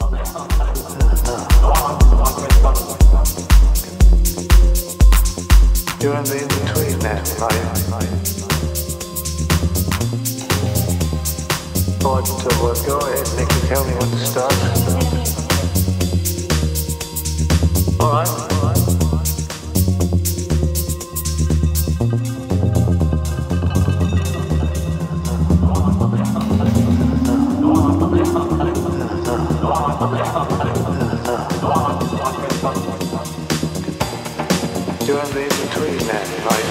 You're in the in-between now, right? But go ahead, Nick, and tell me when to start. All right. You're in the in-between now, right?